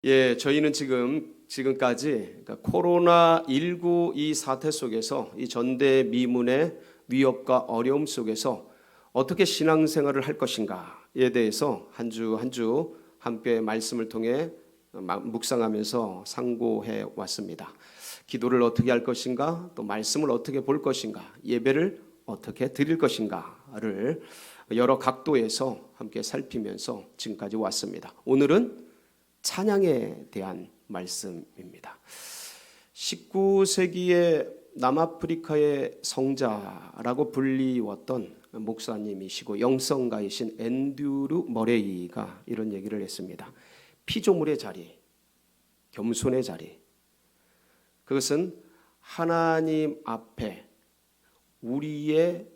예, 저희는 지금까지 그러니까 코로나19 이 사태 속에서 이 전대미문의 위협과 어려움 속에서 어떻게 신앙생활을 할 것인가에 대해서 한 주 한 주 함께 말씀을 통해 묵상하면서 상고해 왔습니다. 기도를 어떻게 할 것인가, 또 말씀을 어떻게 볼 것인가, 예배를 어떻게 드릴 것인가를 여러 각도에서 함께 살피면서 지금까지 왔습니다. 오늘은 찬양에 대한 말씀입니다. 19세기의 남아프리카의 성자라고 불리웠던 목사님이시고 영성가이신 앤드류 머레이가 이런 얘기를 했습니다. 피조물의 자리, 겸손의 자리, 그것은 하나님 앞에 우리의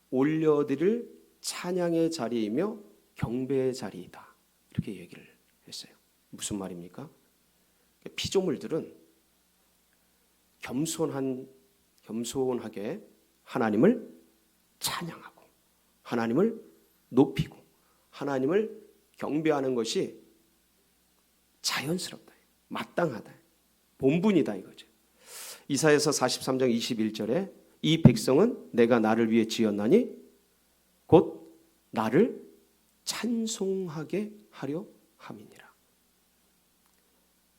올려드릴 찬양의 자리이며 경배의 자리이다, 이렇게 얘기를 했어요. 무슨 말입니까? 피조물들은 겸손하게 하나님을 찬양하고 하나님을 높이고 하나님을 경배하는 것이 자연스럽다, 마땅하다, 본분이다 이거죠. 이사야서 43장 21절에 이 백성은 내가 나를 위해 지었나니 곧 나를 찬송하게 하려 함이니라.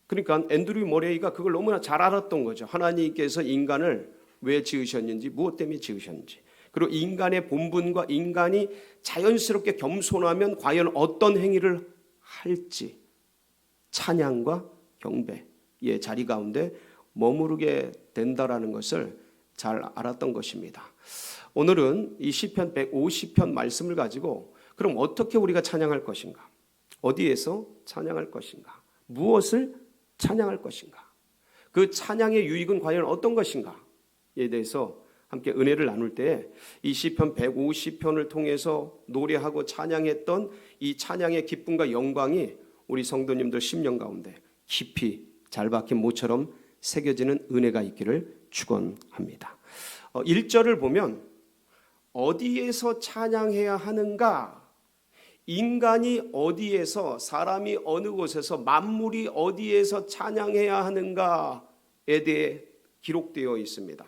그러니까 앤드류 머레이가 그걸 너무나 잘 알았던 거죠. 하나님께서 인간을 왜 지으셨는지, 무엇 때문에 지으셨는지, 그리고 인간의 본분과 인간이 자연스럽게 겸손하면 과연 어떤 행위를 할지, 찬양과 경배의 자리 가운데 머무르게 된다라는 것을 잘 알았던 것입니다. 오늘은 이 시편 150편 말씀을 가지고 그럼 어떻게 우리가 찬양할 것인가, 어디에서 찬양할 것인가, 무엇을 찬양할 것인가, 그 찬양의 유익은 과연 어떤 것인가에 대해서 함께 은혜를 나눌 때 이 시편 150편을 통해서 노래하고 찬양했던 이 찬양의 기쁨과 영광이 우리 성도님들 심령 가운데 깊이 잘 박힌 모처럼 새겨지는 은혜가 있기를 축원합니다. 1절을 보면 어디에서 찬양해야 하는가, 인간이 어디에서, 사람이 어느 곳에서, 만물이 어디에서 찬양해야 하는가에 대해 기록되어 있습니다.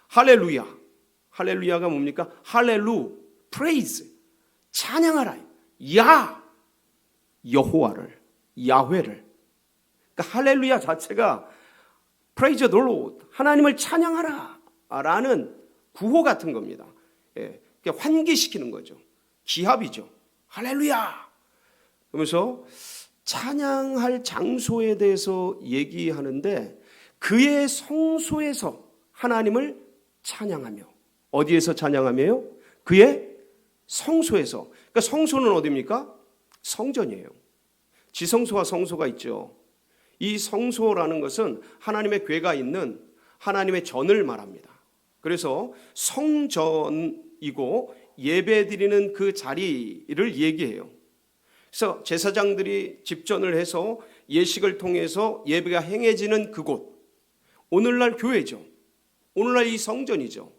할렐루야, 할렐루야가 뭡니까? 할렐루, 프레이즈, 찬양하라, 여호와를, 야훼를. 그러니까 할렐루야 자체가 praise the Lord, 하나님을 찬양하라 라는 구호 같은 겁니다. 예, 환기시키는 거죠. 기합이죠. 할렐루야. 그러면서 찬양할 장소에 대해서 얘기하는데 그의 성소에서 하나님을 찬양하며, 어디에서 찬양하며요? 그의 성소에서. 그러니까 성소는 어디입니까? 성전이에요. 지성소와 성소가 있죠. 이 성소라는 것은 하나님의 궤가 있는 하나님의 전을 말합니다. 그래서 성전이고 예배드리는 그 자리를 얘기해요. 그래서 제사장들이 집전을 해서 예식을 통해서 예배가 행해지는 그곳, 오늘날 교회죠. 오늘날 이 성전이죠.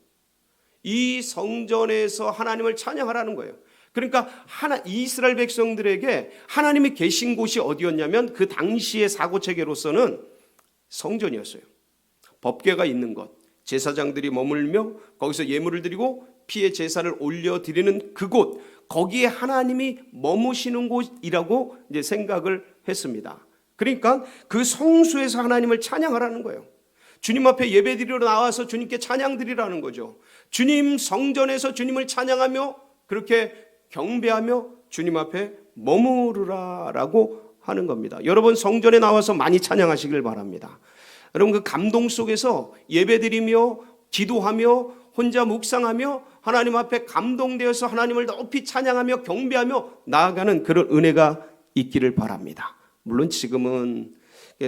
이 성전에서 하나님을 찬양하라는 거예요. 그러니까 이스라엘 백성들에게 하나님이 계신 곳이 어디였냐면 그 당시의 사고체계로서는 성전이었어요. 법궤가 있는 것, 제사장들이 머물며 거기서 예물을 드리고 피의 제사를 올려드리는 그곳, 거기에 하나님이 머무시는 곳이라고 이제 생각을 했습니다. 그러니까 그 성소에서 하나님을 찬양하라는 거예요. 주님 앞에 예배드리러 나와서 주님께 찬양드리라는 거죠. 주님 성전에서 주님을 찬양하며 그렇게 경배하며 주님 앞에 머무르라라고 하는 겁니다. 여러분 성전에 나와서 많이 찬양하시길 바랍니다. 여러분 그 감동 속에서 예배드리며 기도하며 혼자 묵상하며 하나님 앞에 감동되어서 하나님을 높이 찬양하며 경배하며 나아가는 그런 은혜가 있기를 바랍니다. 물론 지금은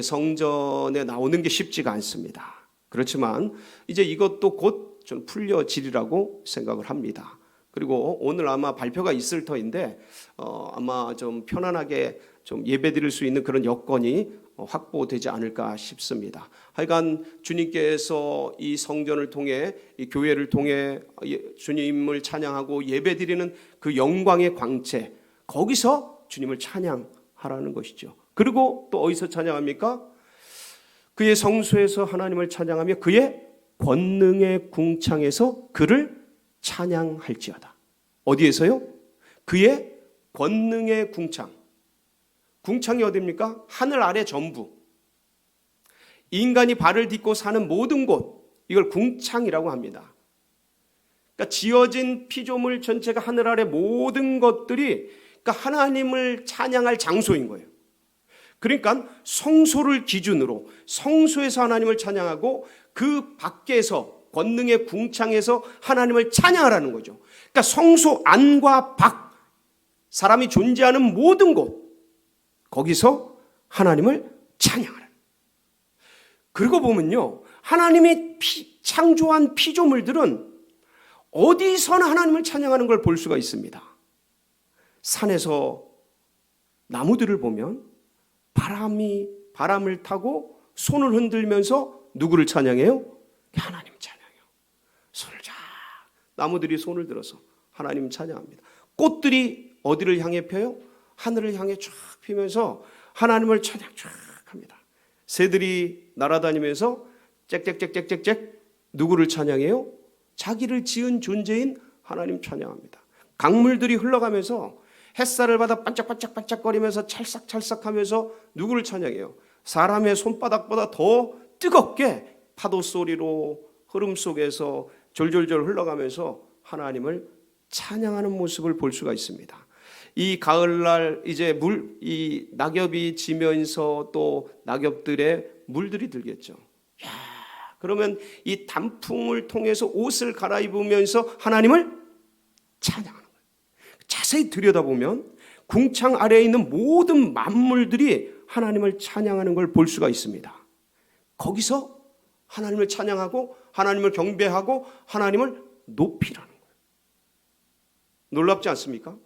성전에 나오는 게 쉽지가 않습니다. 그렇지만 이제 이것도 곧 좀 풀려지리라고 생각을 합니다. 그리고 오늘 아마 발표가 있을 터인데 아마 좀 편안하게 좀 예배드릴 수 있는 그런 여건이 확보되지 않을까 싶습니다. 하여간 주님께서 이 성전을 통해, 이 교회를 통해 주님을 찬양하고 예배드리는 그 영광의 광채, 거기서 주님을 찬양하라는 것이죠. 그리고 또 어디서 찬양합니까? 그의 성소에서 하나님을 찬양하며 그의 권능의 궁창에서 그를 찬양할지어다. 어디에서요? 그의 권능의 궁창. 궁창이 어디입니까? 하늘 아래 전부. 인간이 발을 딛고 사는 모든 곳, 이걸 궁창이라고 합니다. 그러니까 지어진 피조물 전체가 하늘 아래 모든 것들이 그러니까 하나님을 찬양할 장소인 거예요. 그러니까 성소를 기준으로 성소에서 하나님을 찬양하고 그 밖에서 권능의 궁창에서 하나님을 찬양하라는 거죠. 그러니까 성소 안과 밖, 사람이 존재하는 모든 곳, 거기서 하나님을 찬양하라. 그리고 보면요, 하나님이 창조한 피조물들은 어디서나 하나님을 찬양하는 걸 볼 수가 있습니다. 산에서 나무들을 보면 바람을 타고 손을 흔들면서 누구를 찬양해요? 하나님 찬양해요. 손을 쫙, 나무들이 손을 들어서 하나님 찬양합니다. 꽃들이 어디를 향해 펴요? 하늘을 향해 쫙 피면서 하나님을 찬양 쫙 합니다. 새들이 날아다니면서 짹짹짹짹짹 누구를 찬양해요? 자기를 지은 존재인 하나님 찬양합니다. 강물들이 흘러가면서 햇살을 받아 반짝반짝반짝거리면서 찰싹찰싹하면서 누구를 찬양해요? 사람의 손바닥보다 더 뜨겁게 파도 소리로 흐름 속에서 졸졸졸 흘러가면서 하나님을 찬양하는 모습을 볼 수가 있습니다. 이 가을날 이제 이 낙엽이 지면서 또 낙엽들의 물들이 들겠죠. 야, 그러면 이 단풍을 통해서 옷을 갈아입으면서 하나님을 찬양하는 거예요. 자세히 들여다보면 궁창 아래에 있는 모든 만물들이 하나님을 찬양하는 걸 볼 수가 있습니다. 거기서 하나님을 찬양하고 하나님을 경배하고 하나님을 높이라는 거예요. 놀랍지 않습니까?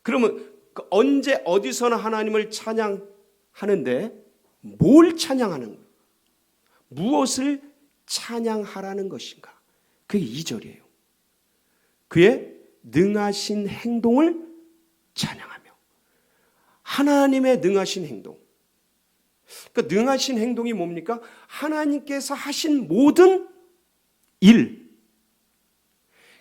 그러면 언제 어디서나 하나님을 찬양하는데 뭘 찬양하는 거예요? 무엇을 찬양하라는 것인가? 그게 2절이에요. 그의 능하신 행동을 찬양하며. 하나님의 능하신 행동. 그러니까 능하신 행동이 뭡니까? 하나님께서 하신 모든 일.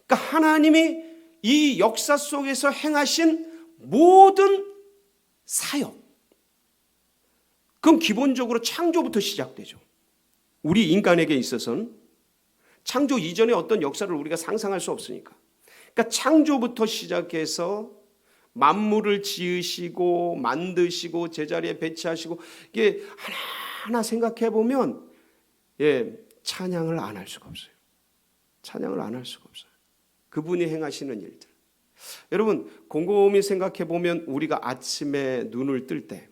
그러니까 하나님이 이 역사 속에서 행하신 모든 사역. 그럼 기본적으로 창조부터 시작되죠. 우리 인간에게 있어서는 창조 이전의 어떤 역사를 우리가 상상할 수 없으니까. 그러니까 창조부터 시작해서 만물을 지으시고 만드시고 제자리에 배치하시고 이게 하나하나 생각해 보면 찬양을 안 할 수가 없어요. 찬양을 안 할 수가 없어요. 그분이 행하시는 일들. 여러분 곰곰이 생각해 보면 우리가 아침에 눈을 뜰 때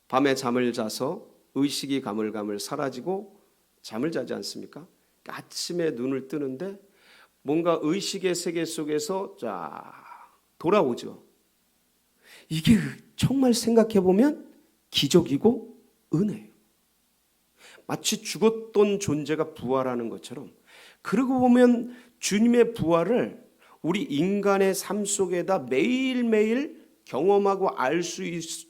밤에 잠을 자서 의식이 가물가물 사라지고 잠을 자지 않습니까? 아침에 눈을 뜨는데 뭔가 의식의 세계 속에서 쫙 돌아오죠. 이게 정말 생각해 보면 기적이고 은혜예요. 마치 죽었던 존재가 부활하는 것처럼. 그러고 보면 주님의 부활을 우리 인간의 삶 속에다 매일매일 경험하고 알 수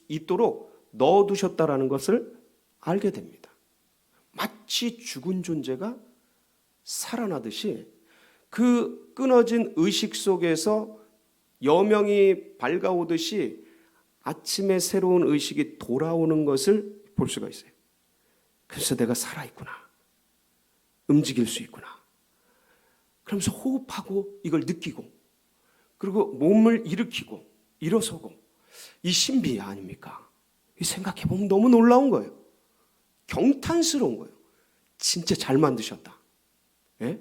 있도록 넣어두셨다라는 것을 알게 됩니다. 마치 죽은 존재가 살아나듯이 그 끊어진 의식 속에서 여명이 밝아오듯이 아침에 새로운 의식이 돌아오는 것을 볼 수가 있어요. 그래서 내가 살아있구나. 움직일 수 있구나. 그러면서 호흡하고 이걸 느끼고 그리고 몸을 일으키고 일어서고 이 신비 아닙니까? 생각해보면 너무 놀라운 거예요. 경탄스러운 거예요. 진짜 잘 만드셨다. 예?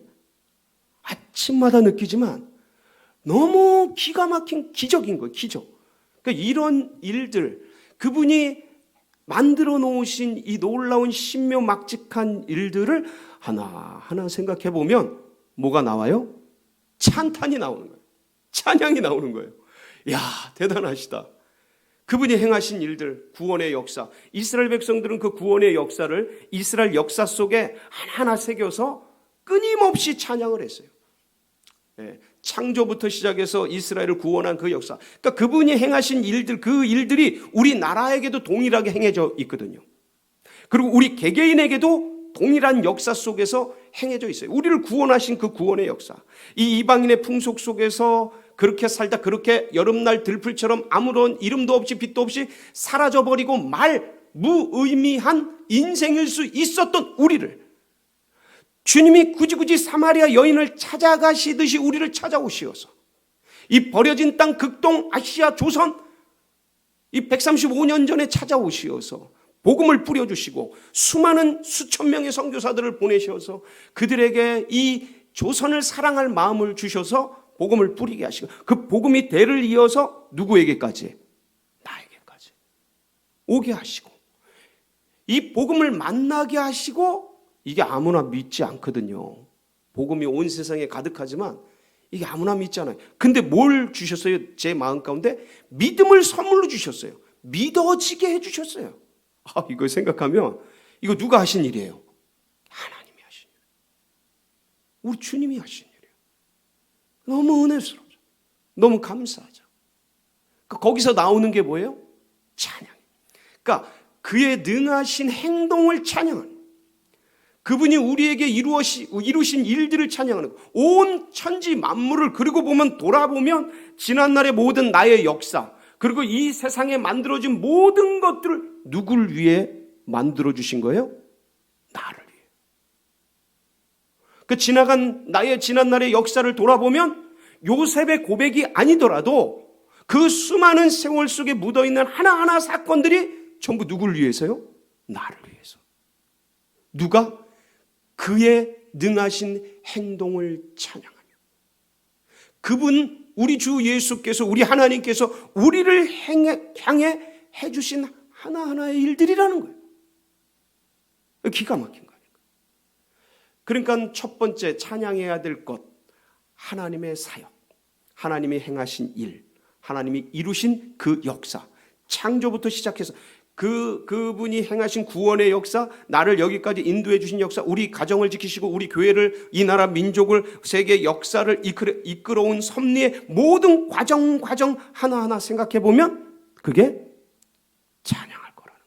아침마다 느끼지만 너무 기가 막힌 기적인 거예요. 기적. 그러니까 이런 일들, 그분이 만들어 놓으신 이 놀라운 신묘막직한 일들을 하나하나 생각해 보면 뭐가 나와요? 찬탄이 나오는 거예요. 찬양이 나오는 거예요. 이야, 대단하시다. 그분이 행하신 일들, 구원의 역사. 이스라엘 백성들은 그 구원의 역사를 이스라엘 역사 속에 하나하나 새겨서 끊임없이 찬양을 했어요. 네, 창조부터 시작해서 이스라엘을 구원한 그 역사, 그러니까 그분이 행하신 일들, 그 일들이 우리 나라에게도 동일하게 행해져 있거든요. 그리고 우리 개개인에게도 동일한 역사 속에서 행해져 있어요. 우리를 구원하신 그 구원의 역사, 이 이방인의 풍속 속에서 그렇게 살다 그렇게 여름날 들풀처럼 아무런 이름도 없이 빛도 없이 사라져버리고 무의미한 인생일 수 있었던 우리를 주님이 굳이 사마리아 여인을 찾아가시듯이 우리를 찾아오시어서 이 버려진 땅 극동 아시아 조선 이 135년 전에 찾아오시어서 복음을 뿌려주시고 수많은 수천 명의 선교사들을 보내셔서 그들에게 이 조선을 사랑할 마음을 주셔서 복음을 뿌리게 하시고 그 복음이 대를 이어서 누구에게까지? 나에게까지 오게 하시고 이 복음을 만나게 하시고 이게 아무나 믿지 않거든요. 복음이 온 세상에 가득하지만 이게 아무나 믿지 않아요. 근데 뭘 주셨어요? 제 마음 가운데 믿음을 선물로 주셨어요. 믿어지게 해주셨어요. 이거 생각하면 이거 누가 하신 일이에요? 하나님이 하신 일. 우리 주님이 하신 일이에요. 너무 은혜스럽죠. 너무 감사하죠. 거기서 나오는 게 뭐예요? 찬양. 그러니까 그의 능하신 행동을 찬양하는, 그분이 우리에게 이루신 일들을 찬양하는 거. 온 천지 만물을 그리고 돌아보면 지난날의 모든 나의 역사, 그리고 이 세상에 만들어진 모든 것들을 누구를 위해 만들어주신 거예요? 나를 위해. 그 지나간 나의 지난날의 역사를 돌아보면 요셉의 고백이 아니더라도 그 수많은 세월 속에 묻어있는 하나하나 사건들이 전부 누구를 위해서요? 나를 위해서. 누가? 그의 능하신 행동을 찬양하며 그분 우리 주 예수께서 우리 하나님께서 우리를 향해 해주신 하나하나의 일들이라는 거예요. 기가 막힌 거예요. 그러니까 첫 번째 찬양해야 될 것, 하나님의 사역, 하나님이 행하신 일, 하나님이 이루신 그 역사, 창조부터 시작해서 그분이 행하신 구원의 역사, 나를 여기까지 인도해 주신 역사, 우리 가정을 지키시고 우리 교회를, 이 나라 민족을, 세계 역사를 이끌어온 섭리의 모든 과정 하나하나 생각해 보면 그게 찬양할 거라는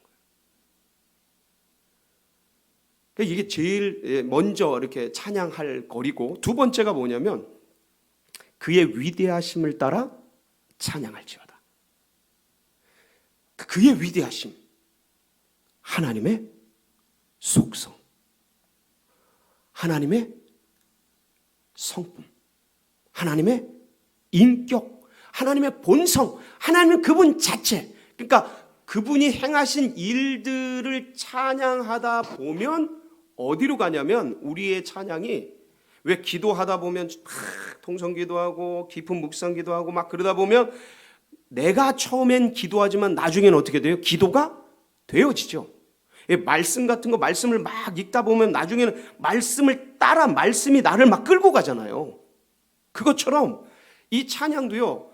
거예요. 이게 제일 먼저 이렇게 찬양할 거리고, 두 번째가 뭐냐면 그의 위대하심을 따라 찬양할지어다. 그의 위대하심, 하나님의 속성, 하나님의 성품, 하나님의 인격, 하나님의 본성, 하나님의 그분 자체. 그러니까 그분이 행하신 일들을 찬양하다 보면 어디로 가냐면, 우리의 찬양이 왜 기도하다 보면 막 통성기도하고 깊은 묵상기도하고 막 그러다 보면 내가 처음엔 기도하지만 나중에는 어떻게 돼요? 기도가 되어지죠. 말씀 같은 거, 말씀을 막 읽다 보면 나중에는 말씀을 따라 말씀이 나를 막 끌고 가잖아요. 그것처럼 이 찬양도요,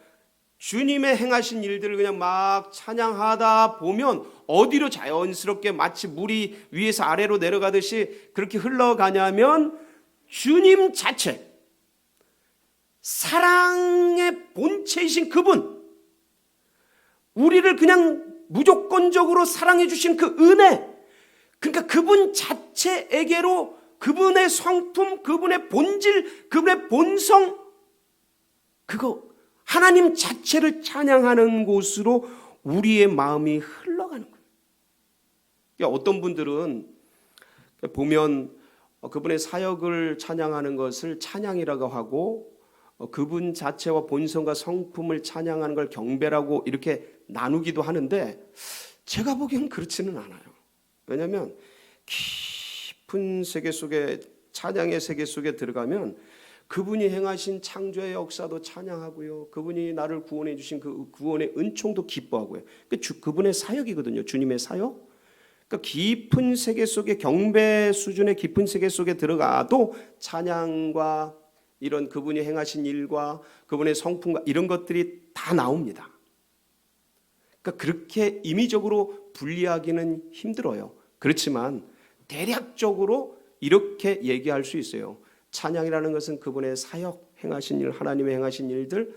주님의 행하신 일들을 그냥 막 찬양하다 보면 어디로 자연스럽게 마치 물이 위에서 아래로 내려가듯이 그렇게 흘러가냐면 주님 자체, 사랑의 본체이신 그분, 우리를 그냥 무조건적으로 사랑해 주신 그 은혜, 그러니까 그분 자체에게로 그분의 성품, 그분의 본질, 그분의 본성, 그거 하나님 자체를 찬양하는 곳으로 우리의 마음이 흘러가는 거예요. 그러니까 어떤 분들은 보면 그분의 사역을 찬양하는 것을 찬양이라고 하고 그분 자체와 본성과 성품을 찬양하는 걸 경배라고 이렇게 나누기도 하는데, 제가 보기엔 그렇지는 않아요. 왜냐하면 깊은 세계 속에, 찬양의 세계 속에 들어가면 그분이 행하신 창조의 역사도 찬양하고요, 그분이 나를 구원해 주신 그 구원의 은총도 기뻐하고요. 그분의 사역이거든요. 주님의 사역. 그러니까 깊은 세계 속에, 경배 수준의 깊은 세계 속에 들어가도 찬양과 이런 그분이 행하신 일과 그분의 성품과 이런 것들이 다 나옵니다. 그러니까 그렇게 임의적으로 분리하기는 힘들어요. 그렇지만 대략적으로 이렇게 얘기할 수 있어요. 찬양이라는 것은 그분의 사역, 행하신 일, 하나님의 행하신 일들,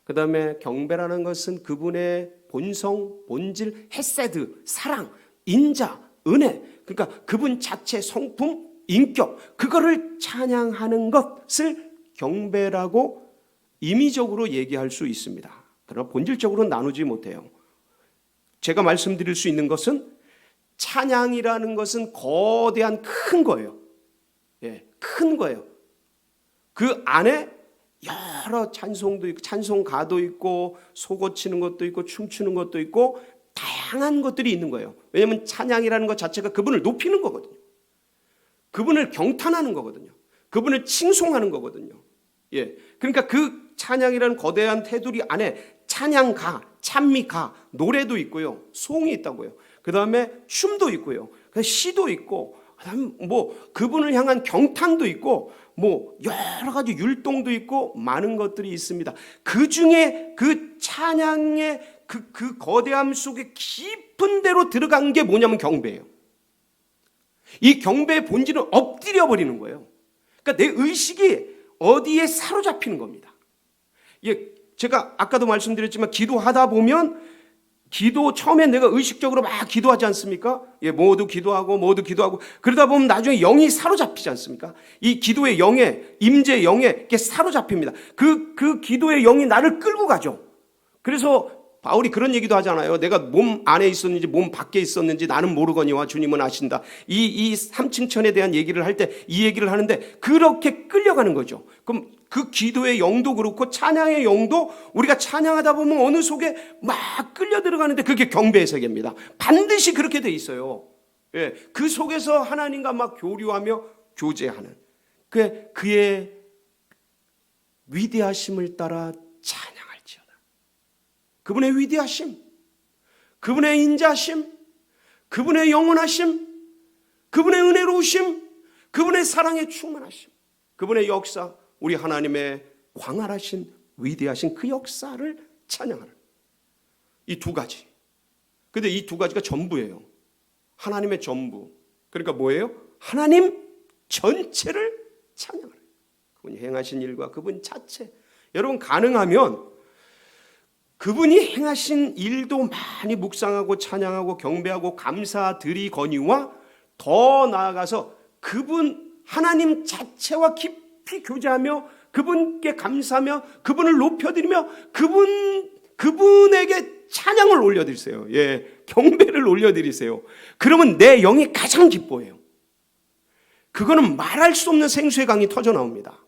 그 다음에 경배라는 것은 그분의 본성, 본질, 헤세드, 사랑, 인자, 은혜, 그러니까 그분 자체 성품, 인격, 그거를 찬양하는 것을 경배라고 임의적으로 얘기할 수 있습니다. 그러나 본질적으로는 나누지 못해요. 제가 말씀드릴 수 있는 것은 찬양이라는 것은 거대한 큰 거예요. 예, 큰 거예요. 그 안에 여러 찬송도 있고 찬송가도 있고 속어치는 것도 있고 춤추는 것도 있고 다양한 것들이 있는 거예요. 왜냐하면 찬양이라는 것 자체가 그분을 높이는 거거든요. 그분을 경탄하는 거거든요. 그분을 칭송하는 거거든요. 예, 그러니까 그 찬양이라는 거대한 테두리 안에 찬양가, 찬미가, 노래도 있고요, 송이 있다고요. 그 다음에 춤도 있고요, 시도 있고, 그다음 뭐 그분을 향한 경탄도 있고, 뭐 여러 가지 율동도 있고 많은 것들이 있습니다. 그 중에 그 찬양의 그 거대함 속에 깊은 데로 들어간 게 뭐냐면 경배예요. 이 경배의 본질은 엎드려 버리는 거예요. 그러니까 내 의식이 어디에 사로잡히는 겁니다. 예, 제가 아까도 말씀드렸지만 기도하다 보면 기도 처음에 내가 의식적으로 막 기도하지 않습니까? 예, 모두 기도하고 그러다 보면 나중에 영이 사로잡히지 않습니까? 이 기도의 영에 임재 영에 이렇게 사로잡힙니다. 그 기도의 영이 나를 끌고 가죠. 그래서 바울이 그런 얘기도 하잖아요. 내가 몸 안에 있었는지 몸 밖에 있었는지 나는 모르거니와 주님은 아신다. 이 삼층천에 대한 얘기를 할 때 이 얘기를 하는데 그렇게 끌려가는 거죠. 그럼 그 기도의 영도 그렇고 찬양의 영도 우리가 찬양하다 보면 어느 속에 막 끌려 들어가는데 그게 경배의 세계입니다. 반드시 그렇게 돼 있어요. 예, 그 속에서 하나님과 막 교류하며 교제하는 그의 위대하심을 따라 찬양할지어다. 그분의 위대하심, 그분의 인자심, 그분의 영원하심, 그분의 은혜로우심, 그분의 사랑에 충만하심, 그분의 역사, 우리 하나님의 광활하신 위대하신 그 역사를 찬양하는 이 두 가지. 근데 이 두 가지가 전부예요. 하나님의 전부. 그러니까 뭐예요? 하나님 전체를 찬양하는. 그분이 행하신 일과 그분 자체. 여러분 가능하면 그분이 행하신 일도 많이 묵상하고 찬양하고 경배하고 감사드리거니와 더 나아가서 그분 하나님 자체와 깊이 교제하며 그분께 감사하며 그분을 높여드리며 그분에게 찬양을 올려드리세요. 예, 경배를 올려드리세요. 그러면 내 영이 가장 기뻐해요. 그거는 말할 수 없는 생수의 강이 터져 나옵니다.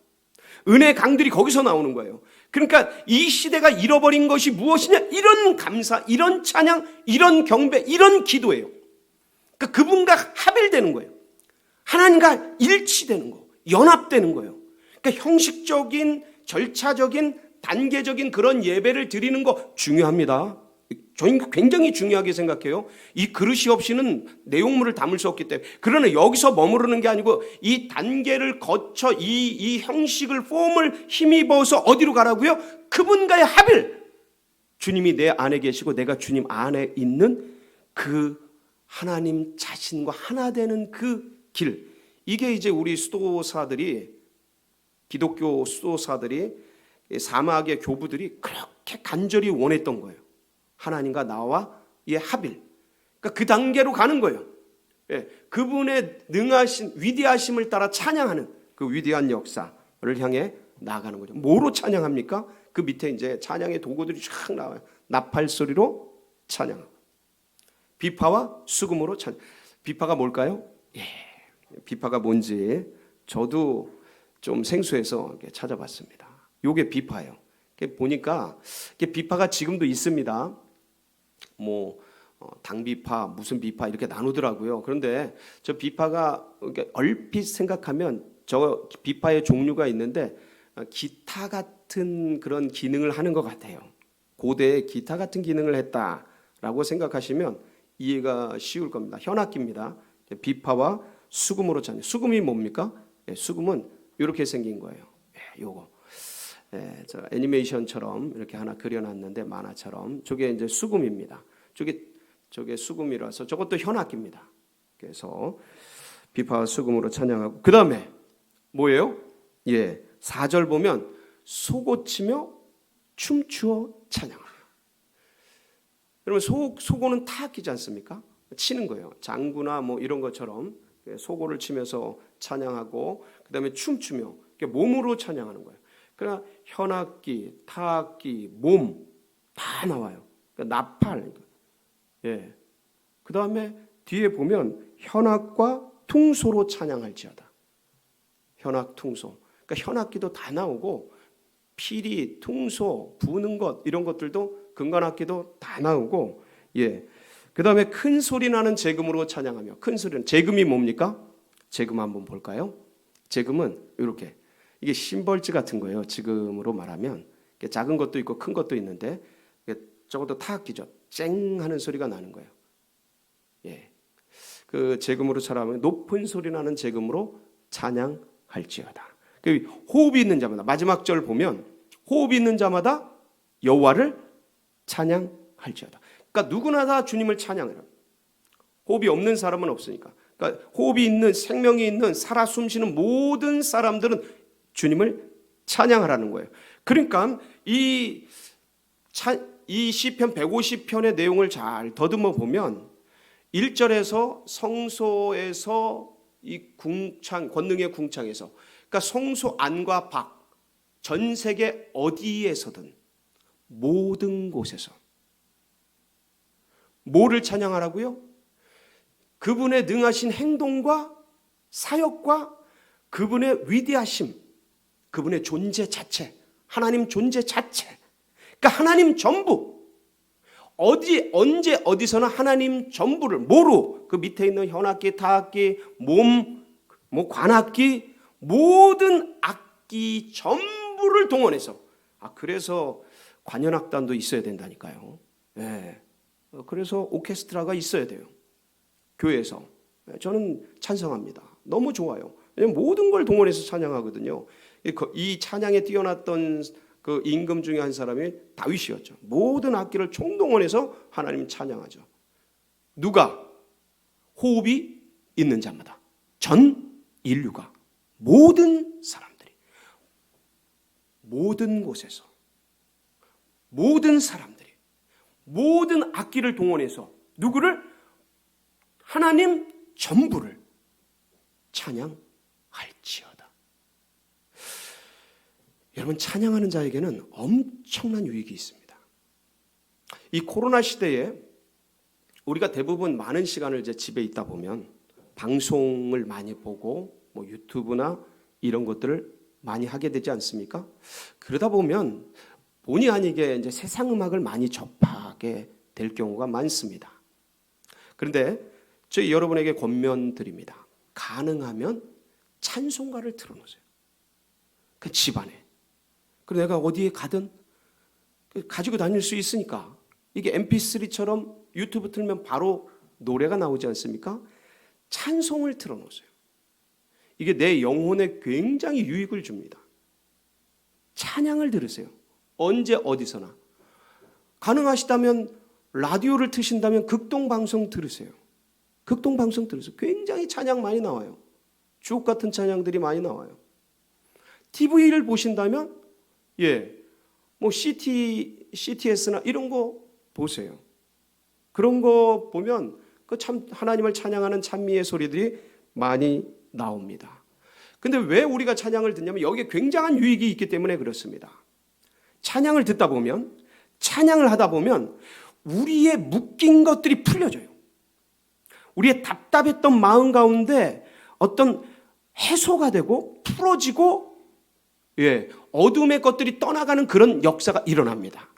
은혜의 강들이 거기서 나오는 거예요. 그러니까 이 시대가 잃어버린 것이 무엇이냐? 이런 감사, 이런 찬양, 이런 경배, 이런 기도예요. 그러니까 그분과 합일되는 거예요. 하나님과 일치되는 거, 연합되는 거예요. 그러니까 형식적인, 절차적인, 단계적인 그런 예배를 드리는 거 중요합니다. 저희는 굉장히 중요하게 생각해요. 이 그릇이 없이는 내용물을 담을 수 없기 때문에. 그러나 여기서 머무르는 게 아니고 이 단계를 거쳐 이 형식을 폼을 힘입어서 어디로 가라고요? 그분과의 합일. 주님이 내 안에 계시고 내가 주님 안에 있는 그 하나님 자신과 하나 되는 그 길. 이게 이제 우리 수도사들이, 기독교 수도사들이, 사막의 교부들이 그렇게 간절히 원했던 거예요. 하나님과 나와의 합일. 그러니까 그 단계로 가는 거예요. 예, 그분의 능하신 위대하심을 따라 찬양하는 그 위대한 역사를 향해 나아가는 거죠. 뭐로 찬양합니까? 그 밑에 이제 찬양의 도구들이 쫙 나와요. 나팔 소리로 찬양하고 비파와 수금으로 찬양. 비파가 뭘까요? 예, 비파가 뭔지 저도 좀 생소해서 찾아봤습니다. 요게 비파예요. 보니까 비파가 지금도 있습니다. 뭐 당비파, 무슨 비파 이렇게 나누더라고요. 그런데 저 비파가 얼핏 생각하면 저 비파의 종류가 있는데 기타 같은 그런 기능을 하는 것 같아요. 고대에 기타 같은 기능을 했다라고 생각하시면 이해가 쉬울 겁니다. 현악기입니다. 비파와 수금으로 찬양. 수금이 뭡니까? 수금은 이렇게 생긴 거예요. 요거. 예, 저 애니메이션처럼 이렇게 하나 그려놨는데 만화처럼 저게 이제 수금입니다. 저게 수금이라서 저것도 현악기입니다. 그래서 비파와 수금으로 찬양하고 그 다음에 뭐예요? 예, 4절 보면 소고치며 춤추어 찬양하며. 여러분 소고는 타악기지 않습니까? 치는 거예요. 장구나 뭐 이런 것처럼 소고를 치면서 찬양하고 그다음에 춤추며 몸으로 찬양하는 거예요. 그러나 현악기, 타악기, 몸 다 나와요. 그러니까 나팔. 예. 그다음에 뒤에 보면 현악과 퉁소로 찬양할지어다. 현악, 퉁소. 그러니까 현악기도 다 나오고 피리, 퉁소, 부는 것 이런 것들도 금관악기도 다 나오고 예. 그다음에 큰 소리 나는 재금으로 찬양하며. 큰 소리는 재금이 뭡니까? 재금 한번 볼까요? 재금은 이렇게 이게 심벌지 같은 거예요. 지금으로 말하면 작은 것도 있고 큰 것도 있는데 저것도 타악기죠. 쨍 하는 소리가 나는 거예요. 예, 그 재금으로 찬양하면 높은 소리 나는 재금으로 찬양할지어다. 그 호흡이 있는 자마다 마지막 절 보면 호흡이 있는 자마다 여호와를 찬양할지어다. 그러니까 누구나 다 주님을 찬양해요. 호흡이 없는 사람은 없으니까. 그러니까 호흡이 있는 생명이 있는 살아 숨쉬는 모든 사람들은 주님을 찬양하라는 거예요. 그러니까 이 시편 150편의 내용을 잘 더듬어 보면 1절에서 성소에서 이 궁창 권능의 궁창에서 그러니까 성소 안과 밖 전 세계 어디에서든 모든 곳에서 뭐를 찬양하라고요? 그분의 능하신 행동과 사역과 그분의 위대하심, 그분의 존재 자체, 하나님 존재 자체. 그러니까 하나님 전부 어디 언제 어디서나 하나님 전부를 뭐로 그 밑에 있는 현악기, 타악기, 몸, 뭐 관악기 모든 악기 전부를 동원해서 그래서 관현악단도 있어야 된다니까요. 네. 그래서 오케스트라가 있어야 돼요. 교회에서. 저는 찬성합니다. 너무 좋아요. 왜냐하면 모든 걸 동원해서 찬양하거든요. 이 찬양에 뛰어났던 그 임금 중에 한 사람이 다윗이었죠. 모든 악기를 총동원해서 하나님 찬양하죠. 누가? 호흡이 있는 자마다. 전 인류가 모든 사람들이 모든 곳에서 모든 사람들이 모든 악기를 동원해서 누구를? 하나님 전부를 찬양할지어다. 여러분 찬양하는 자에게는 엄청난 유익이 있습니다. 이 코로나 시대에 우리가 대부분 많은 시간을 이제 집에 있다 보면 방송을 많이 보고 뭐 유튜브나 이런 것들을 많이 하게 되지 않습니까? 그러다 보면 본의 아니게 이제 세상 음악을 많이 접하게 될 경우가 많습니다. 그런데 저희 여러분에게 권면드립니다. 가능하면 찬송가를 틀어놓으세요. 그 집안에. 그리고 내가 어디에 가든 가지고 다닐 수 있으니까 이게 mp3처럼 유튜브 틀면 바로 노래가 나오지 않습니까? 찬송을 틀어놓으세요. 이게 내 영혼에 굉장히 유익을 줍니다. 찬양을 들으세요. 언제 어디서나. 가능하시다면 라디오를 트신다면 극동방송 들으세요. 극동방송 들으세요. 굉장히 찬양 많이 나와요. 주옥 같은 찬양들이 많이 나와요. TV를 보신다면 뭐 CTS나 이런 거 보세요. 그런 거 보면 그 참 하나님을 찬양하는 찬미의 소리들이 많이 나옵니다. 근데 왜 우리가 찬양을 듣냐면 여기에 굉장한 유익이 있기 때문에 그렇습니다. 찬양을 듣다 보면 찬양을 하다 보면 우리의 묶인 것들이 풀려져요. 우리의 답답했던 마음 가운데 어떤 해소가 되고 풀어지고 어둠의 것들이 떠나가는 그런 역사가 일어납니다.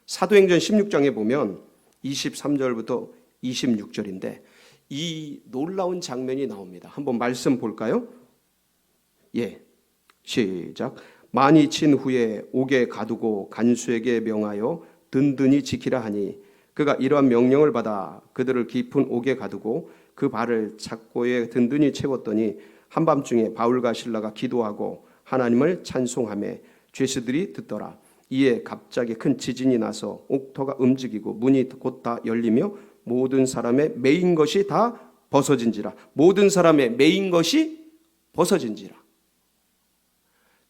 사도행전 16장에 보면 23절부터 26절인데 이 놀라운 장면이 나옵니다. 한번 말씀 볼까요? 시작. 많이 친 후에 옥에 가두고 간수에게 명하여 든든히 지키라 하니 그가 이러한 명령을 받아 그들을 깊은 옥에 가두고 그 발을 착고에 든든히 채웠더니 한밤중에 바울과 실라가 기도하고 하나님을 찬송하며 죄수들이 듣더라. 이에 갑자기 큰 지진이 나서 옥터가 움직이고 문이 곧 다 열리며 모든 사람의 매인 것이 다 벗어진지라. 모든 사람의 매인 것이 벗어진지라.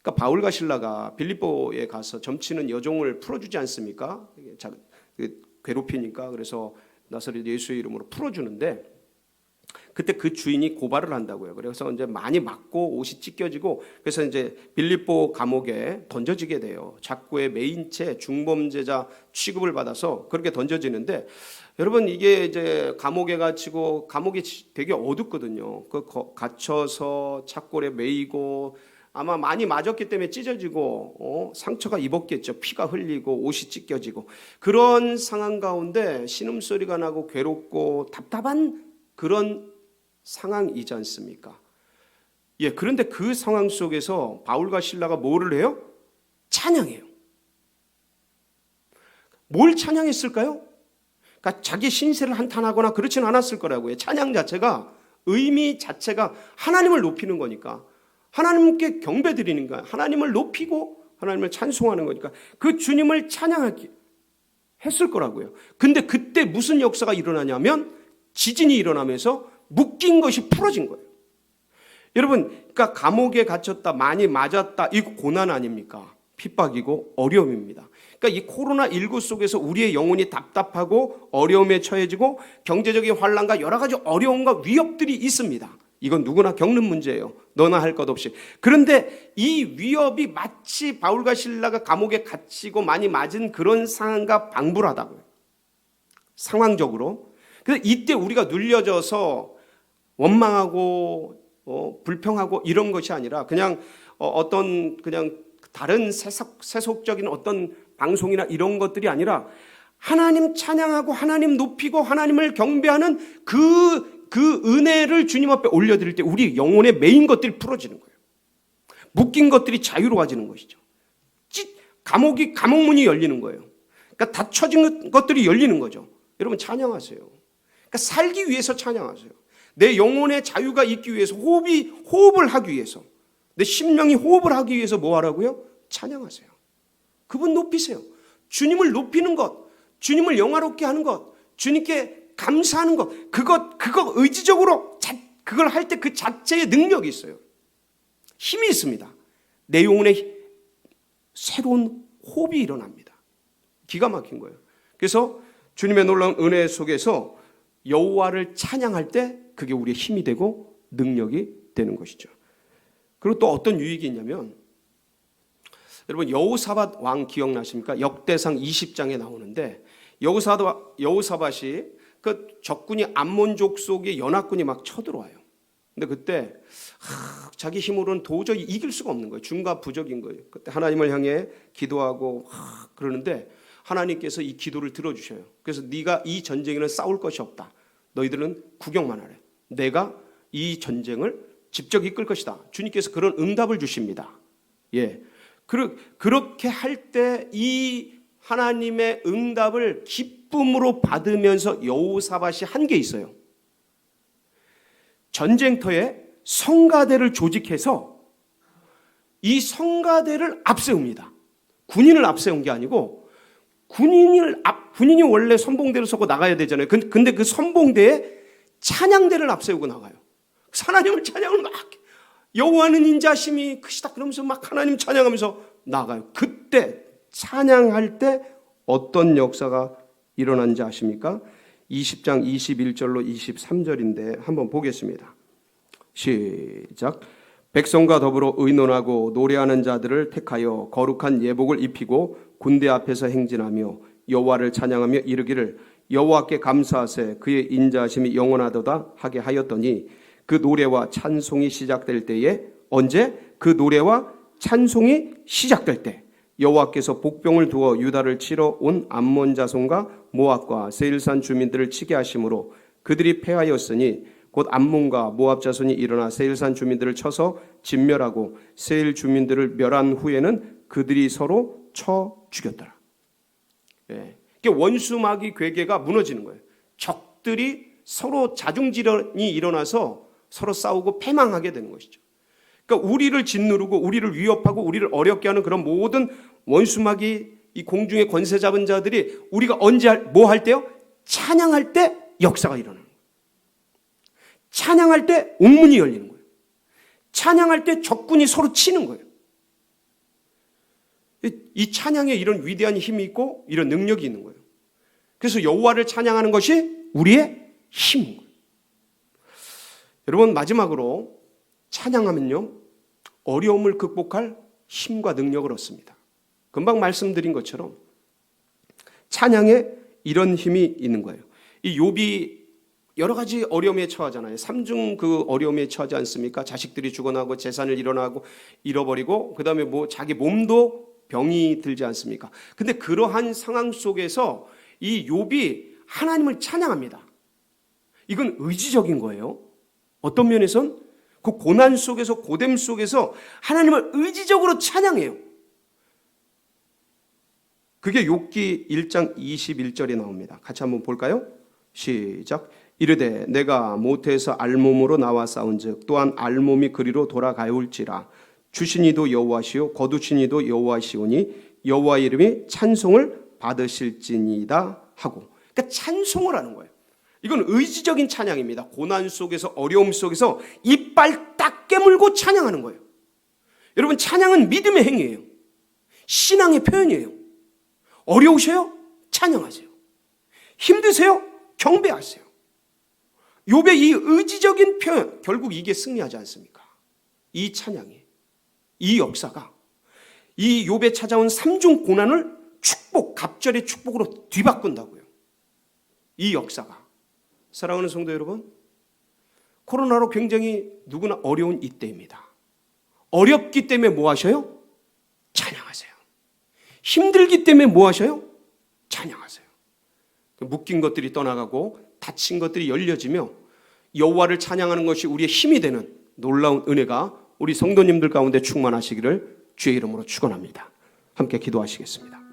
그러니까 바울과 실라가 빌립보에 가서 점치는 여종을 풀어주지 않습니까? 괴롭히니까. 그래서 나사렛 예수의 이름으로 풀어주는데 그때 그 주인이 고발을 한다고요. 그래서 이제 많이 맞고 옷이 찢겨지고 그래서 이제 빌립보 감옥에 던져지게 돼요. 작고의 메인체 중범죄자 취급을 받아서 그렇게 던져지는데 여러분 이게 이제 감옥에 갇히고 감옥이 되게 어둡거든요. 그 갇혀서 착골에 매이고 아마 많이 맞았기 때문에 찢어지고 상처가 입었겠죠. 피가 흘리고 옷이 찢겨지고 그런 상황 가운데 신음소리가 나고 괴롭고 답답한 그런 상황이지 않습니까? 예, 그런데 그 상황 속에서 바울과 실라가 뭐를 해요? 찬양해요. 뭘 찬양했을까요? 그러니까 자기 신세를 한탄하거나 그렇지는 않았을 거라고요. 찬양 자체가 의미 자체가 하나님을 높이는 거니까 하나님께 경배드리는 거야. 하나님을 높이고 하나님을 찬송하는 거니까 그 주님을 찬양하기 했을 거라고요. 근데 그때 무슨 역사가 일어나냐면 지진이 일어나면서 묶인 것이 풀어진 거예요. 여러분, 그러니까 감옥에 갇혔다, 많이 맞았다, 이거 고난 아닙니까? 핍박이고 어려움입니다. 그러니까 이 코로나19 속에서 우리의 영혼이 답답하고 어려움에 처해지고 경제적인 환난과 여러 가지 어려움과 위협들이 있습니다. 이건 누구나 겪는 문제예요. 너나 할 것 없이. 그런데 이 위협이 마치 바울과 실라가 감옥에 갇히고 많이 맞은 그런 상황과 방불하다고요. 상황적으로. 그래서 이때 우리가 눌려져서 원망하고 불평하고 이런 것이 아니라 그냥 어떤 그냥 다른 세속적인 어떤 방송이나 이런 것들이 아니라 하나님 찬양하고 하나님 높이고 하나님을 경배하는 그 은혜를 주님 앞에 올려드릴 때 우리 영혼의 메인 것들이 풀어지는 거예요. 묶인 것들이 자유로워지는 것이죠. 감옥문이 열리는 거예요. 그러니까 닫혀진 것들이 열리는 거죠. 여러분 찬양하세요. 그러니까 살기 위해서 찬양하세요. 내 영혼의 자유가 있기 위해서 호흡을 하기 위해서 내 심령이 호흡을 하기 위해서 뭐 하라고요? 찬양하세요. 그분 높이세요. 주님을 높이는 것, 주님을 영화롭게 하는 것, 주님께 감사하는 것, 그거 의지적으로 그걸 할 때 그 자체의 능력이 있어요. 힘이 있습니다. 내 영혼에 새로운 호흡이 일어납니다. 기가 막힌 거예요. 그래서 주님의 놀라운 은혜 속에서 여호와를 찬양할 때 그게 우리의 힘이 되고 능력이 되는 것이죠. 그리고 또 어떤 유익이 있냐면 여러분 여호사밧 왕 기억나십니까? 역대상 20장에 나오는데 여호사밧이 그 적군이 암몬족 속에 연합군이 막 쳐들어와요. 근데 그때 자기 힘으로는 도저히 이길 수가 없는 거예요. 중과부적인 거예요. 그때 하나님을 향해 기도하고 그러는데 하나님께서 이 기도를 들어주셔요. 그래서 네가 이 전쟁에는 싸울 것이 없다. 너희들은 구경만 하래. 내가 이 전쟁을 직접 이끌 것이다. 주님께서 그런 응답을 주십니다. 예, 그렇게 할 때 이 하나님의 응답을 기쁨으로 받으면서 여호사밧이 한 게 있어요. 전쟁터에 성가대를 조직해서 이 성가대를 앞세웁니다. 군인을 앞세운 게 아니고 군인이 원래 선봉대를 서고 나가야 되잖아요. 근데 그 선봉대에 찬양대를 앞세우고 나가요. 하나님을 찬양을 막 여호와는 인자심이 크시다 그러면서 막 하나님 찬양하면서 나가요. 그때 찬양할 때 어떤 역사가 일어난지 아십니까? 20장 21절로 23절인데 한번 보겠습니다. 시작. 백성과 더불어 의논하고 노래하는 자들을 택하여 거룩한 예복을 입히고 군대 앞에서 행진하며 여호와를 찬양하며 이르기를 여호와께 감사하세 그의 인자하심이 영원하도다 하게 하였더니 그 노래와 찬송이 시작될 때에 언제? 그 노래와 찬송이 시작될 때 여호와께서 복병을 두어 유다를 치러 온 암몬 자손과 모압과 세일산 주민들을 치게 하심으로 그들이 패하였으니 곧 암몬과 모압 자손이 일어나 세일산 주민들을 쳐서 진멸하고 세일 주민들을 멸한 후에는 그들이 서로 쳐 죽였더라. 예. 원수마귀 괴계가 무너지는 거예요. 적들이 서로 자중질환이 일어나서 서로 싸우고 패망하게 되는 것이죠. 그러니까 우리를 짓누르고 우리를 위협하고 우리를 어렵게 하는 그런 모든 원수마귀 이 공중의 권세 잡은 자들이 우리가 언제 뭐 할 때요? 찬양할 때 역사가 일어나는 거예요. 찬양할 때 옥문이 열리는 거예요. 찬양할 때 적군이 서로 치는 거예요. 이 찬양에 이런 위대한 힘이 있고 이런 능력이 있는 거예요. 그래서 여호와를 찬양하는 것이 우리의 힘인 거예요. 여러분, 마지막으로 찬양하면요, 어려움을 극복할 힘과 능력을 얻습니다. 금방 말씀드린 것처럼 찬양에 이런 힘이 있는 거예요. 이 욥이 여러 가지 어려움에 처하잖아요. 삼중 그 어려움에 처하지 않습니까? 자식들이 죽어나고 재산을 잃어버리고 그다음에 뭐 자기 몸도 병이 들지 않습니까? 근데 그러한 상황 속에서 이 욥이 하나님을 찬양합니다. 이건 의지적인 거예요. 어떤 면에선 그 고난 속에서, 고됨 속에서 하나님을 의지적으로 찬양해요. 그게 욥기 1장 21절에 나옵니다. 같이 한번 볼까요? 시작. 이르되 내가 모태에서 알몸으로 나와 싸운즉 또한 알몸이 그리로 돌아가올지라. 주신 이도 여호와시요 거두신 이도 여호와시오니 여호와 이름이 찬송을 받으실지니이다 하고. 그러니까 찬송을 하는 거예요. 이건 의지적인 찬양입니다. 고난 속에서, 어려움 속에서 이빨 딱 깨물고 찬양하는 거예요. 여러분, 찬양은 믿음의 행위예요. 신앙의 표현이에요. 어려우세요? 찬양하세요. 힘드세요? 경배하세요. 욥의 이 의지적인 표현, 결국 이게 승리하지 않습니까? 이 찬양이, 이 역사가 이 욥에 찾아온 삼중 고난을 갑절의 축복으로 뒤바꾼다고요. 이 역사가. 사랑하는 성도 여러분, 코로나로 굉장히 누구나 어려운 이때입니다. 어렵기 때문에 뭐 하셔요? 찬양하세요. 힘들기 때문에 뭐 하셔요? 찬양하세요. 묶인 것들이 떠나가고 닫힌 것들이 열려지며 여호와를 찬양하는 것이 우리의 힘이 되는 놀라운 은혜가 우리 성도님들 가운데 충만하시기를 주의 이름으로 축원합니다. 함께 기도하시겠습니다.